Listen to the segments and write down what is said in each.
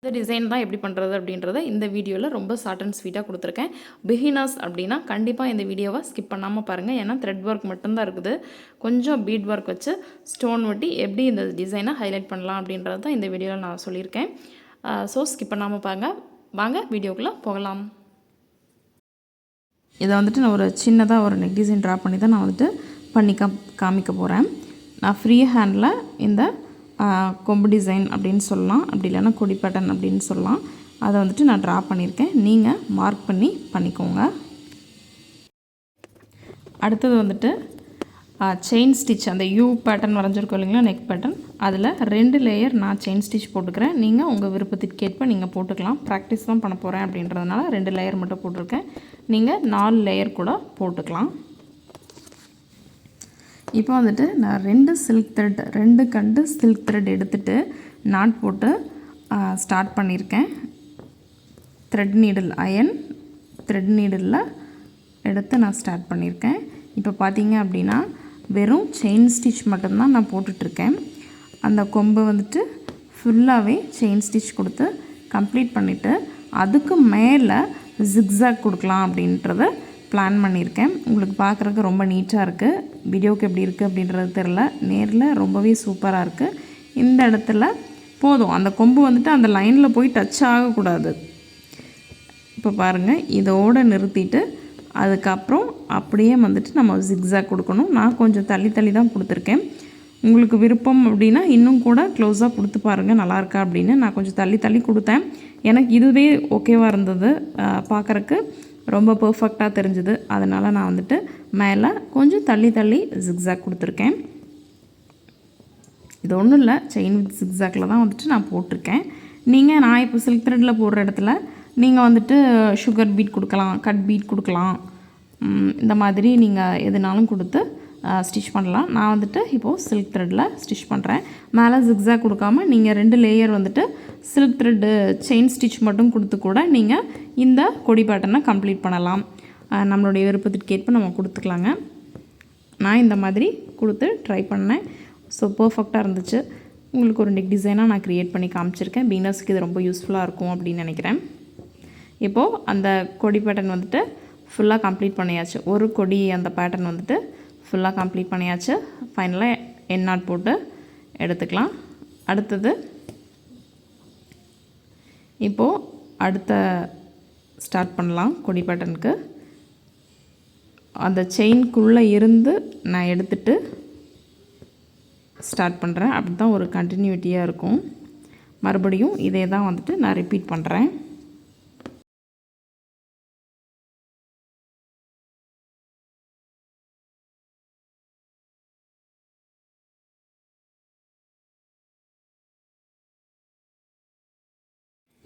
இந்த டிசைன் தான் எப்படி பண்ணுறது அப்படின்றத இந்த வீடியோவில் ரொம்ப ஷார்ட் அண்ட் ஸ்வீட்டாக கொடுத்துருக்கேன். பிகினர்ஸ் அப்படின்னா கண்டிப்பாக இந்த வீடியோவை ஸ்கிப் பண்ணாமல் பாருங்கள். ஏன்னா த்ரெட் ஒர்க் மட்டும்தான் இருக்குது. கொஞ்சம் பீட் ஒர்க் வச்சு ஸ்டோன் ஒட்டி எப்படி இந்த டிசைனை ஹைலைட் பண்ணலாம் அப்படின்றது தான் இந்த வீடியோவில் நான் சொல்லியிருக்கேன். ஸோ ஸ்கிப் பண்ணாமல் வாங்க வீடியோக்குள்ளே போகலாம். இதை வந்துட்டு நான் ஒரு சின்னதாக ஒரு நெக் டிசைன் ட்ரா பண்ணி தான் நான் வந்துட்டு பண்ணி காமிக்க போகிறேன். நான் ஃப்ரீ ஹேண்டில் இந்த கொம்பு டிசைன் அப்படின்னு சொல்லலாம், அப்படி இல்லைன்னா கொடி பேட்டர்ன் அப்படின்னு சொல்லலாம். அதை வந்துட்டு நான் ட்ரா பண்ணியிருக்கேன். நீங்கள் மார்க் பண்ணி பண்ணிக்கோங்க. அடுத்தது வந்துட்டு செயின் ஸ்டிச், அந்த யூ பேட்டர்ன் வரைஞ்சிருக்கோம் இல்லைங்களா, நெக் பேட்டர்ன், அதில் 2 லேயர் நான் செயின் ஸ்டிச் போட்டுக்கிறேன். நீங்கள் உங்கள் விருப்பத்திற்கேற்ப நீங்கள் போட்டுக்கலாம். ப்ராக்டிஸ் தான் பண்ண போகிறேன் அப்படின்றதுனால 2 லேயர் மட்டும் போட்டிருக்கேன். நீங்கள் 4 லேயர் கூட போட்டுக்கலாம். இப்போ வந்துட்டு நான் 2 கண்டு சில்க் த்ரெட் எடுத்துகிட்டு நாட் போட்டு ஸ்டார்ட் பண்ணியிருக்கேன். Thread needle, iron thread needle எடுத்து நான் ஸ்டார்ட் பண்ணியிருக்கேன். இப்போ பார்த்தீங்க அப்படின்னா வெறும் செயின் ஸ்டிச் மட்டும்தான் நான் போட்டுட்ருக்கேன். அந்த கொம்பை வந்துட்டு ஃபுல்லாகவே செயின் ஸ்டிச் கொடுத்து கம்ப்ளீட் பண்ணிவிட்டு அதுக்கு மேலே ஜிக்ஸாக் கொடுக்கலாம் அப்படின்றத பிளான் பண்ணியிருக்கேன். உங்களுக்கு பார்க்குறதுக்கு ரொம்ப நீட்டாக இருக்குது. வீடியோவுக்கு எப்படி இருக்குது அப்படின்றது தெரில, நேரில் ரொம்பவே சூப்பராக இருக்குது. இந்த இடத்துல போதும், அந்த கொம்பு வந்துட்டு அந்த லைனில் போய் டச் ஆகக்கூடாது. இப்போ பாருங்கள், இதோடு நிறுத்திட்டு அதுக்கப்புறம் அப்படியே வந்துட்டு நம்ம ஜிக்ஸாக் கொடுக்கணும். நான் கொஞ்சம் தள்ளி தான் கொடுத்துருக்கேன். உங்களுக்கு விருப்பம் அப்படின்னா இன்னும் கூட க்ளோஸாக கொடுத்து பாருங்கள் நல்லாயிருக்கா அப்படின்னு. நான் கொஞ்சம் தள்ளி கொடுத்தேன். எனக்கு இதுவே ஓகேவாக இருந்தது, பார்க்குறக்கு ரொம்ப பர்ஃபெக்டாக தெரிஞ்சுது. அதனால் நான் வந்துட்டு மேலே கொஞ்சம் தள்ளி ஜிக்ஸாக் கொடுத்துருக்கேன். இது ஒன்றும் இல்லை, செயின் வித் ஜிக்ஸாக்கில் தான் வந்துட்டு நான் போட்டிருக்கேன். நான் இப்போ சில்க் த்ரெட்டில் போடுற இடத்துல நீங்கள் வந்துட்டு சுகர் பீட் கொடுக்கலாம், கட் பீட் கொடுக்கலாம். இந்த மாதிரி நீங்கள் எதுனாலும் கொடுத்து ஸ்டிச் பண்ணலாம். நான் வந்துட்டு இப்போது சில்க் த்ரெட்டில் ஸ்டிச் பண்ணுறேன். மேலே ஜிக்ஸாக் கொடுக்காமல் நீங்கள் 2 லேயர் வந்துட்டு சில்க் த்ரெட்டு செயின் ஸ்டிச் மட்டும் கொடுத்து கூட நீங்கள் இந்த கொடி பேட்டர்னை கம்ப்ளீட் பண்ணலாம். நம்மளுடைய விருப்பத்திற்கேற்ப நம்ம கொடுத்துக்கலாங்க. நான் இந்த மாதிரி கொடுத்து ட்ரை பண்ணேன். ஸோ பர்ஃபெக்டாக இருந்துச்சு. உங்களுக்கு ஒரு நெக் டிசைனாக நான் க்ரியேட் பண்ணி காமிச்சிருக்கேன். பிகினர்ஸ்க்கு இது ரொம்ப யூஸ்ஃபுல்லாக இருக்கும் அப்படின்னு நினைக்கிறேன். இப்போது அந்த கொடி பேட்டர்ன் வந்துட்டு ஃபுல்லாக கம்ப்ளீட் பண்ணியாச்சு. ஒரு கொடி அந்த பேட்டர்ன் வந்துட்டு ஃபுல்லாக கம்ப்ளீட் பண்ணியாச்சு. ஃபைனலாக என் நாட் போட்டு எடுத்துக்கலாம். அடுத்தது இப்போது அடுத்த ஸ்டார்ட் பண்ணலாம். கொடி பேட்டர்னுக்கு அந்த செயின்குள்ளே இருந்து நான் எடுத்துகிட்டு ஸ்டார்ட் பண்ணுறேன். அப்படி தான் ஒரு கண்டினியூட்டியாக இருக்கும். மறுபடியும் இதே தான் வந்துட்டு நான் ரிப்பீட் பண்ணுறேன்.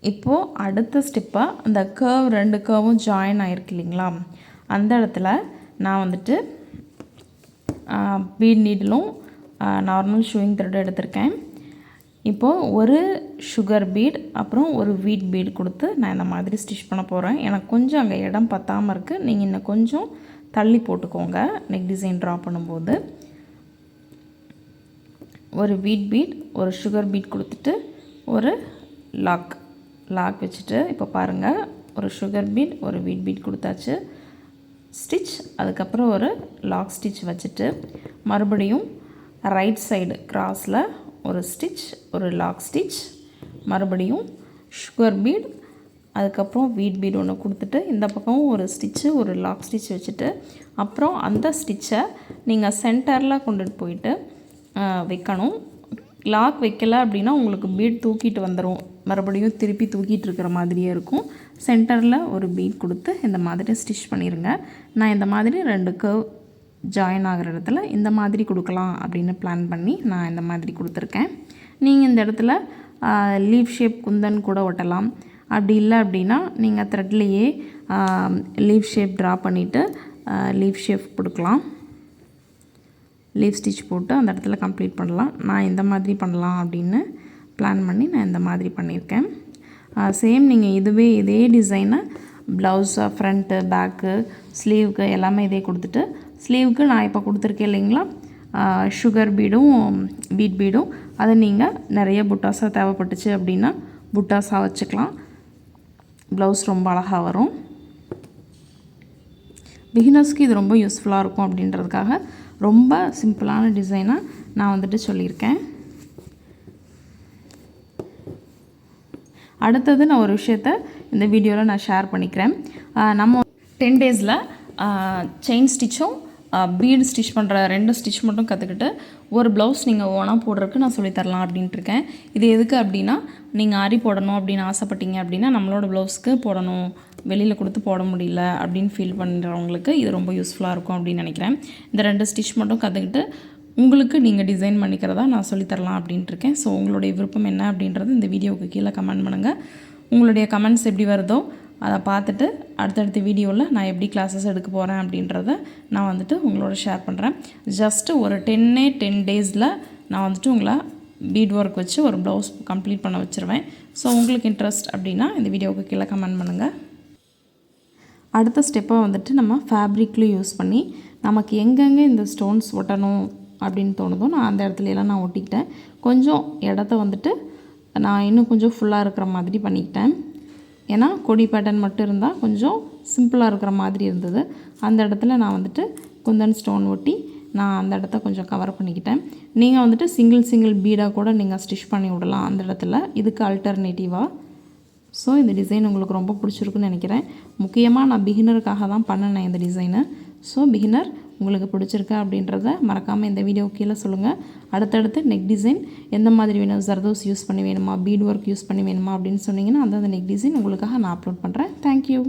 இப்போது அடுத்த ஸ்டெப்பாக அந்த கர்வ் 2 கர்வும் ஜாயின் ஆகிருக்கு இல்லைங்களா, அந்த இடத்துல நான் வந்துட்டு பீட் நீடிலும் நார்மல் ஷூயிங் த்ரெட் எடுத்திருக்கேன். இப்போது ஒரு சுகர் பீட் அப்புறம் ஒரு வீட் பீட் கொடுத்து நான் இந்த மாதிரி ஸ்டிச் பண்ண போகிறேன். எனக்கு கொஞ்சம் அங்கே இடம் பத்தாமல் இருக்குது. நீங்கள் இன்னும் கொஞ்சம் தள்ளி போட்டுக்கோங்க நெக் டிசைன் ட்ரா பண்ணும்போது. ஒரு வீட் பீட், ஒரு சுகர் பீட் கொடுத்துட்டு ஒரு லாக் வச்சுட்டு இப்போ பாருங்கள், ஒரு சுகர் பீட் ஒரு வீட் பீட் கொடுத்தாச்சு. ஸ்டிச், அதுக்கப்புறம் ஒரு லாக் ஸ்டிச் வச்சுட்டு மறுபடியும் ரைட் சைடு கிராஸில் ஒரு ஸ்டிச், ஒரு லாக் ஸ்டிச், மறுபடியும் சுகர் பீட், அதுக்கப்புறம் வீட் பீட் ஒன்று கொடுத்துட்டு இந்த பக்கம் ஒரு ஸ்டிச்சு, ஒரு லாக் ஸ்டிச் வச்சுட்டு அப்புறம் அந்த ஸ்டிச்சை நீங்கள் சென்டரில் கொண்டுட்டு போயிட்டு வைக்கணும். லாக் வைக்கலை அப்படின்னா உங்களுக்கு பீட் தூக்கிட்டு வந்துடும். மறுபடியும் திருப்பி தூக்கிட்டு இருக்கிற மாதிரியே இருக்கும். சென்டரில் ஒரு பீட் கொடுத்து இந்த மாதிரி ஸ்டிச் பண்ணிடுங்க. நான் இந்த மாதிரி 2 கர்வ் ஜாயின் ஆகிற இடத்துல இந்த மாதிரி கொடுக்கலாம் அப்படின்னு பிளான் பண்ணி நான் இந்த மாதிரி கொடுத்துருக்கேன். நீங்கள் இந்த இடத்துல லீஃப் ஷேப் குந்தன் கூட ஒட்டலாம். அப்படி இல்லை அப்படின்னா நீங்கள் த்ரெட்லேயே லீஃப் ஷேப் ட்ரா பண்ணிவிட்டு லீஃப் ஷேப் கொடுக்கலாம். லீஃப் ஸ்டிச் போட்டு அந்த இடத்துல கம்ப்ளீட் பண்ணலாம். நான் இந்த மாதிரி பண்ணலாம் அப்படின்னு பிளான் பண்ணி நான் இந்த மாதிரி பண்ணியிருக்கேன். சேம் நீங்கள் இதே டிசைனை ப்ளவுஸு, ஃப்ரண்ட்டு, பேக்கு, ஸ்லீவுக்கு எல்லாமே இதே கொடுத்துட்டு ஸ்லீவுக்கு நான் இப்போ கொடுத்துருக்கேன் இல்லைங்களா சுகர் பீடும் வீட் பீடும், அதை நீங்கள் நிறைய புட்டாஸாக தேவைப்பட்டுச்சு அப்படின்னா புட்டாஸாக வச்சுக்கலாம். ப்ளவுஸ் ரொம்ப அழகாக வரும். பிகினர்ஸ்க்கு இது ரொம்ப யூஸ்ஃபுல்லாக இருக்கும் அப்படின்றதுக்காக ரொம்ப சிம்பிளான டிசைனாக நான் வந்துட்டு சொல்லியிருக்கேன். அடுத்தது நான் ஒரு விஷயத்தை இந்த வீடியோவில் நான் ஷேர் பண்ணிக்கிறேன். நம்ம 10 டேஸில் செயின் ஸ்டிச்சும் பீடு ஸ்டிச் பண்ணுற 2 ஸ்டிச் மட்டும் கற்றுக்கிட்டு ஒரு ப்ளவுஸ் நீங்கள் ஓனாக போடுறதுக்கு நான் சொல்லித்தரலாம் அப்படின்ட்டு இருக்கேன். இது எதுக்கு அப்படின்னா, நீங்கள் ஆரி போடணும் அப்படின்னு ஆசைப்பட்டீங்க அப்படின்னா, நம்மளோட ப்ளவுஸ்க்கு போடணும், வெளியில் கொடுத்து போட முடியல அப்படின்னு ஃபீல் பண்ணுறவங்களுக்கு இது ரொம்ப யூஸ்ஃபுல்லாக இருக்கும் அப்படின்னு நினைக்கிறேன். இந்த 2 ஸ்டிச் மட்டும் கற்றுக்கிட்டு உங்களுக்கு நீங்கள் டிசைன் பண்ணிக்கிறதா நான் சொல்லித்தரலாம் அப்படின்ட்டு இருக்கேன். ஸோ உங்களுடைய விருப்பம் என்ன அப்படின்றது இந்த வீடியோவுக்கு கீழே கமெண்ட் பண்ணுங்கள். உங்களுடைய கமெண்ட்ஸ் எப்படி வருதோ அதை பார்த்துட்டு அடுத்தடுத்த வீடியோவில் நான் எப்படி கிளாஸஸ் எடுக்க போகிறேன் அப்படின்றத நான் வந்துட்டு உங்களோட ஷேர் பண்ணுறேன். ஜஸ்ட்டு ஒரு 10 டேஸில் நான் வந்துட்டு உங்களை பீட் ஒர்க் வச்சு ஒரு ப்ளவுஸ் கம்ப்ளீட் பண்ண வச்சுருவேன். ஸோ உங்களுக்கு இன்ட்ரெஸ்ட் அப்படின்னா இந்த வீடியோவுக்கு கீழே கமெண்ட் பண்ணுங்கள். அடுத்த ஸ்டெப்பை வந்துட்டு நம்ம ஃபேப்ரிக்கில் யூஸ் பண்ணி நமக்கு எங்கெங்கே இந்த ஸ்டோன்ஸ் ஒட்டணும் அப்படின்னு தோணுதோ நான் அந்த இடத்துலலாம் நான் ஒட்டிக்கிட்டேன். கொஞ்சம் இடத்த வந்துட்டு நான் இன்னும் கொஞ்சம் ஃபுல்லாக இருக்கிற மாதிரி பண்ணிக்கிட்டேன். ஏன்னா கொடி பேட்டர்ன் மட்டும் இருந்தால் கொஞ்சம் சிம்பிளாக இருக்கிற மாதிரி இருந்தது. அந்த இடத்துல நான் வந்துட்டு குந்தன் ஸ்டோன் ஒட்டி நான் அந்த இடத்த கொஞ்சம் கவர் பண்ணிக்கிட்டேன். நீங்கள் வந்துட்டு சிங்கிள் பீடாக கூட நீங்கள் ஸ்டிச் பண்ணி விடலாம் அந்த இடத்துல, இதுக்கு அல்டர்னேட்டிவாக. ஸோ இந்த டிசைன் உங்களுக்கு ரொம்ப பிடிச்சிருக்குன்னு நினைக்கிறேன். முக்கியமாக நான் பிகினருக்காக தான் பண்ணினேன் இந்த டிசைனை. ஸோ பிகினர் உங்களுக்கு பிடிச்சிருக்கா அப்படின்றத மறக்காமல் இந்த வீடியோ கீழே சொல்லுங்கள். அடுத்தடுத்து நெக் டிசைன் எந்த மாதிரி வேணும், ஜர்தோஸ் யூஸ் பண்ணி வேணுமா, பீட் ஒர்க் யூஸ் பண்ணி வேணுமா அப்படின்னு சொன்னீங்கன்னா அந்தந்த நெக் டிசைன் உங்களுக்காக நான் அப்லோட் பண்ணுறேன். தேங்க்யூ.